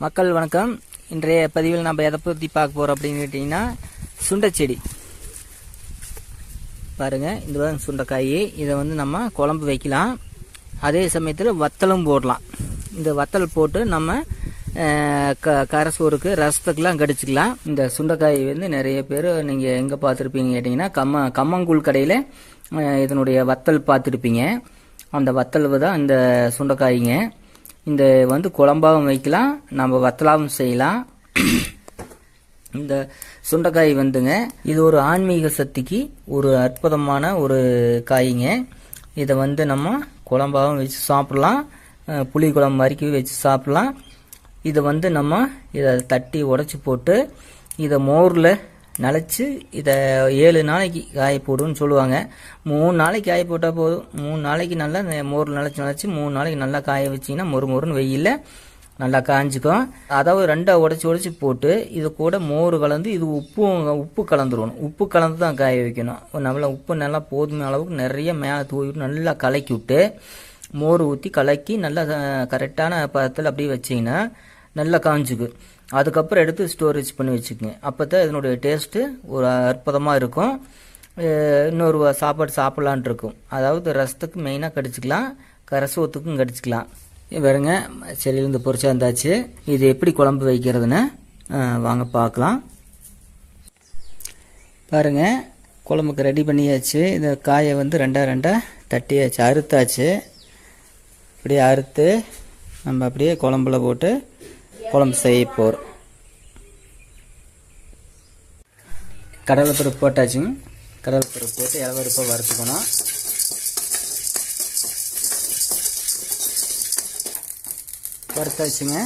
மக்கள் வணக்கம். இன்றைய பதிவில் நம்ம எதை பற்றி பார்க்க போகிறோம் அப்படின்னு கேட்டிங்கன்னா, சுண்டைச்செடி பாருங்க. இந்த சுண்டைக்காய் இதை நம்ம குழம்பு வைக்கலாம். அதே சமயத்தில் வத்தலும் போடலாம். இந்த வத்தல் போட்டு நம்ம கரசோருக்கு ரசத்துக்கெல்லாம் கடிச்சிக்கலாம். இந்த சுண்டைக்காய் நிறைய பேர் நீங்கள் எங்கே பார்த்துருப்பீங்க கேட்டிங்கன்னா, கம்மங்கூழ் கடையில் இதனுடைய வத்தல் பார்த்துருப்பீங்க. அந்த வத்தல் தான் இந்த சுண்டைக்காய்ங்க. இந்த குழம்பாகவும் வைக்கலாம், நம்ம வத்தலாகவும் செய்யலாம். இந்த சுண்டைக்காய் இது ஒரு ஆன்மீக சக்திக்கு ஒரு அற்புதமான ஒரு காய்ங்க. இதை நம்ம குழம்பாகவும் வச்சு சாப்பிடலாம், புளி குழம்பு மாதிரி வச்சு சாப்பிடலாம். இதை நம்ம இதை தட்டி உடைச்சி போட்டு இதை மோரில் நனைச்சி இதை 7 நாளைக்கு காய போடுன்னு சொல்லுவாங்க. 3 நாளைக்கு காய போட்டால் போதும். 3 நாளைக்கு நல்லா மோரில் நனைச்சி 3 நாளைக்கு நல்லா காய வச்சிங்கன்னா மொறுன்னு வெயில்ல நல்லா காய்ஞ்சிக்கும். அதாவது 2 உடைச்சி போட்டு இது கூட மோர் கலந்து இது உப்பு கலந்துருவணும். உப்பு கலந்து தான் காய வைக்கணும். நல்லா உப்பு நல்லா போதுமான அளவுக்கு நிறைய மேலே தூவிட்டு நல்லா கலக்கி விட்டு மோர் ஊற்றி கலக்கி நல்லா கரெக்டான பதத்தில் அப்படியே வச்சிங்கன்னா நல்லா காய்ஞ்சிக்கு. அதுக்கப்புறம் எடுத்து ஸ்டோரேஜ் பண்ணி வச்சுக்கோங்க. அப்போ தான் இதனுடைய டேஸ்ட்டு ஒரு அற்புதமாக இருக்கும். இன்னொரு சாப்பாடு சாப்பிட்லான் இருக்கும். அதாவது ரசத்துக்கு மெயினாக கடிச்சிக்கலாம், கரசோத்துக்கும் கடிச்சிக்கலாம். வேறுங்க செடியிலேருந்து பொரிச்சா இருந்தாச்சு. இது எப்படி குழம்பு வைக்கிறதுன்னு வாங்க பார்க்கலாம். பாருங்க, குழம்புக்கு ரெடி பண்ணியாச்சு. இந்த காயை 2 தட்டியாச்சு, அறுத்தாச்சு. அப்படியே அறுத்து நம்ம அப்படியே குழம்புல போட்டு குழம்பு செய்ய போகிறோம். கடலைப்பருப்பு போட்டாச்சுங்க. கடலைப்பருப்பு போட்டு இளவருப்பாக வறுத்துக்கணும். வறுத்தாச்சுங்க.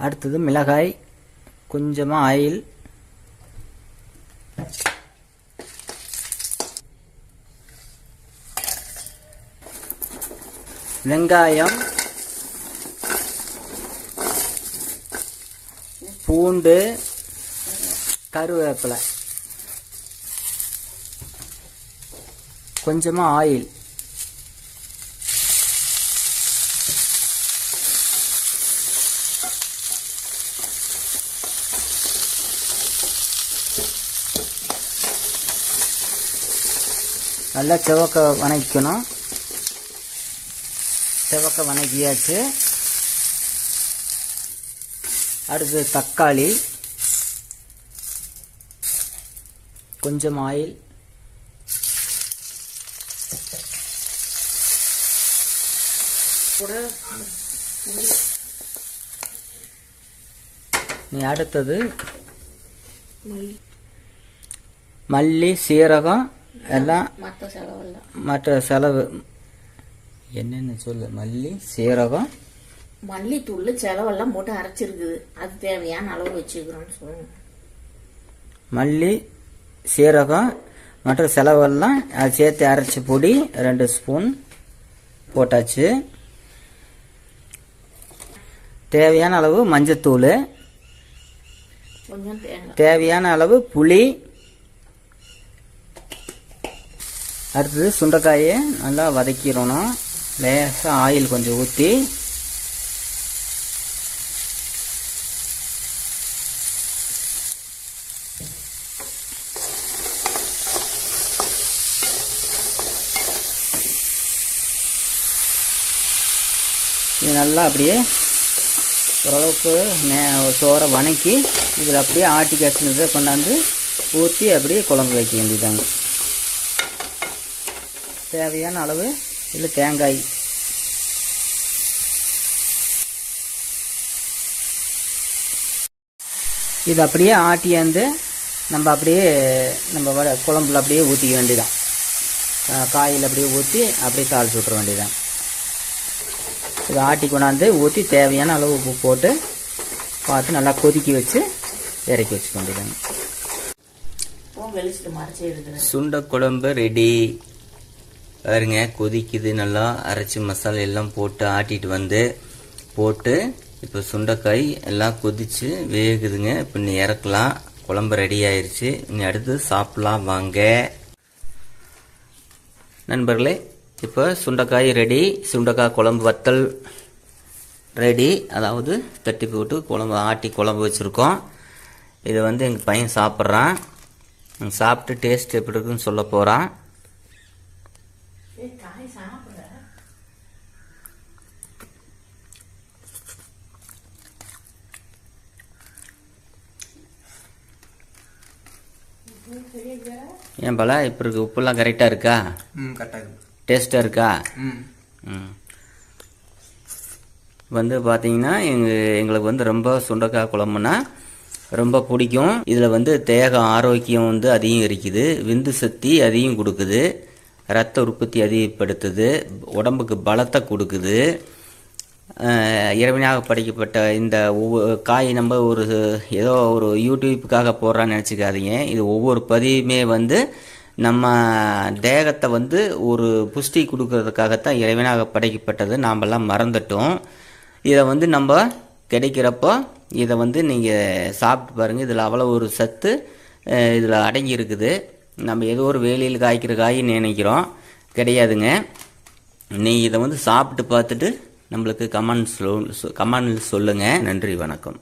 அடுத்தது மிளகாய், கொஞ்சமாக ஆயில், வெங்காயம், பூண்டு, கருவேப்பிலை, கொஞ்சமாக ஆயில், நல்லா செவக்க வணக்கணும். செவக்க வணக்கியாச்சு. அடுத்து தக்காளி, கொஞ்சம் ஆயில், அடுத்தது மல்லி, சீரகம் எல்லாம் மற்ற செலவு என்னென்ன சொல்லு. மல்லி, சீரகம், மல்லித்தூள் செலவெல்லாம் போட்டு அரைச்சிருக்குது. அது தேவையான அளவு வச்சுக்கிறோம்னு சொல்லுங்க. மல்லி, சீரகம் மற்ற செலவெல்லாம் அது சேர்த்து அரைச்சி பொடி 2 ஸ்பூன் போட்டாச்சு. தேவையான அளவு மஞ்சத்தூள், தேவையான அளவு புளி. அடுத்தது சுண்டைக்காயை நல்லா வதக்கிடணும். லேசாக ஆயில் கொஞ்சம் ஊற்றி இது நல்லா அப்படியே ஓரளவுக்கு சோறை வணக்கி இதில் அப்படியே ஆட்டி கட்டினதை கொண்டாந்து ஊற்றி அப்படியே குழம்பு வைக்க வேண்டியதாங்க. தேவையான அளவு இல்லை தேங்காய், இது அப்படியே ஆட்டியாந்து நம்ம அப்படியே நம்ம குழம்புல அப்படியே ஊற்றிக்க வேண்டியதான். காயில் அப்படியே ஊற்றி அப்படியே தாளிச்சு விட்ற வேண்டியதான். இதை ஆட்டி கொண்டாந்து ஊற்றி தேவையான அளவு உப்பு போட்டு பார்த்து நல்லா கொதிக்க வச்சு இறக்கி வச்சுக்க வேண்டியதாங்க. சுண்டை குழம்பு ரெடி. பாருங்க, கொதிக்குது. நல்லா அரைச்சி மசாலா எல்லாம் போட்டு ஆட்டிட்டு போட்டு இப்போ சுண்டைக்காய் எல்லாம் கொதிச்சு வேகுதுங்க. இப்போ நீ இறக்கலாம். குழம்பு ரெடி ஆயிருச்சு. இனி அடுத்து சாப்பிடலாம் வாங்க. நண்பர்களே, இப்போ சுண்டைக்காய் ரெடி. சுண்டைக்காய் குழம்பு வத்தல் ரெடி. அதாவது தட்டி போட்டு குழம்பு ஆட்டி குழம்பு வச்சுருக்கோம். இதை வந்து எங்கள் பையன் சாப்பிட்றான். சாப்பிட்டு டேஸ்ட் எப்படி இருக்குன்னு சொல்ல போகிறான். ஏன் பல இப்போ இருக்கு? உப்புலாம் கரெக்டாக இருக்கா? டேஸ்ட்டாக இருக்கா? வந்து பார்த்தீங்கன்னா எங்களுக்கு வந்து ரொம்ப சுண்டைக்காய் குழம்புனா ரொம்ப பிடிக்கும். இதில் வந்து தேக ஆரோக்கியம் வந்து அதிகம் இருக்குது, விந்து சக்தி அதிகம் கொடுக்குது, இரத்த உற்பத்தி அதிகப்படுத்துது, உடம்புக்கு பலத்தை கொடுக்குது. இறைவனாக படைக்கப்பட்ட இந்த ஒவ்வொரு காய் நம்ம ஏதோ ஒரு யூடியூப்புக்காக போடுறான்னு நினச்சிக்காதீங்க. இது ஒவ்வொரு பதிவுமே வந்து நம்ம தேகத்தை வந்து ஒரு புஷ்டி கொடுக்கறதுக்காகத்தான் இறைவனாக படைக்கப்பட்டது. நாமெல்லாம் மறந்துட்டோம். இதை வந்து நம்ம கிடைக்கிறப்போ இதை வந்து நீங்கள் சாப்பிட்டு பாருங்கள். இதில் அவ்வளோ ஒரு சத்து இதில் அடங்கி இருக்குது. நம்ம ஏதோ ஒரு வேலையில் காய்க்கிற காயின்னு நினைக்கிறோம், கிடையாதுங்க. நீங்கள் இதை வந்து சாப்பிட்டு பார்த்துட்டு நம்மளுக்கு கமெண்ட் சொல்லுங்கள். நன்றி, வணக்கம்.